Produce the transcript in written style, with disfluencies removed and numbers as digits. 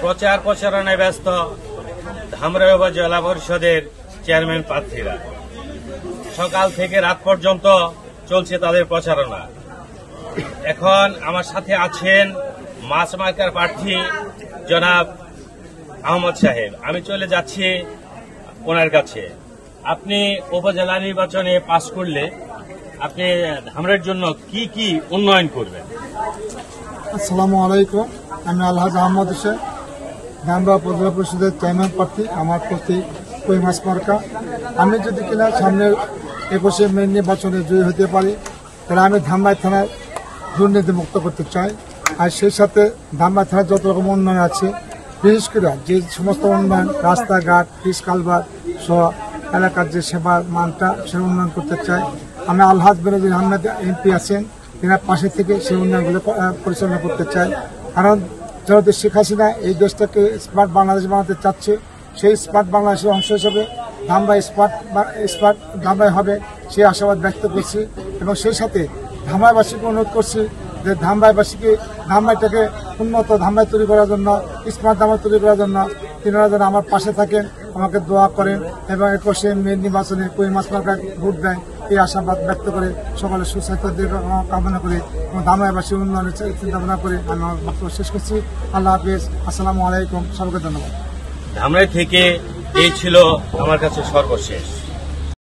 প্রচার প্রচারণায় ব্যস্ত ধামরাই উপজেলা পরিষদের চেয়ারম্যান প্রার্থীরা। সকাল থেকে রাত পর্যন্ত চলছে তাদের প্রচারণা। এখন আমার সাথে আছেন মাছ মার্কার প্রার্থী জনাব আহমদ সাহেব। আমি চলে যাচ্ছি ওনার কাছে। আপনি উপজেলা নির্বাচনে পাশ করলে আপনি ধামরাইয়ের জন্য কি কি উন্নয়ন করবেন? আসসালামু আলাইকুম, আমি আলহাজ আহমদ হোসেন, ধামরা উপজেলা পরিষদের চেয়ারম্যান প্রার্থী। আমার প্রতি কই মাছ মার্কা। আমি যদি কিনা সামনের 21শে মে নির্বাচনে জয়ী হতে পারি, তাহলে আমি ধামরাই থানার দুর্নীতি মুক্ত করতে চাই। আর সেই সাথে ধামরাই থানার যত রকম উন্নয়ন আছে, বিশেষ করে যে সমস্ত উন্নয়ন, রাস্তাঘাট, পিচ কালভার্ট সহ এলাকার যে সেবার মানটা সে উন্নয়ন করতে চাই। আমি আলহাজ বেনজির আহমেদ এমপি আছেন, তেনার পাশে থেকে সেই উন্নয়নগুলো পরিচালনা করতে চাই। কারণ যেহেতু শেখ হাসিনা এই দেশটাকে স্মার্ট বাংলাদেশ বানাতে চাচ্ছে, সেই স্মার্ট বাংলাদেশের অংশ হিসেবে ধামরাই স্মার্ট ধামরাই হবে সেই আশাবাদ ব্যক্ত করছি। এবং সেই সাথে ধামরাইবাসীকে অনুরোধ করছি যে ধামরাইটাকে উন্নত ধামরাই তৈরি করার জন্য, স্মার্ট ধামরাই তৈরি করার জন্য তিনারা যেন আমার পাশে থাকেন, আমাকে দোয়া করেন এবং 21শে মে নির্বাচনে কই মাছ মার্কায় ভোট দেয় এই আশাবাদ ব্যক্ত করে সকলের সুস্বাস্থ্য কামনা করে এবং ধামরাইবাসী উন্নয়নের চিন্তা ভাবনা করে আমি আমার বক্তব্য শেষ করছি। আল্লাহ হাফিজ, আসসালামু আলাইকুম, সবাইকে ধন্যবাদ। ধামরাই থেকে এই ছিল আমার কাছে সর্বশেষ।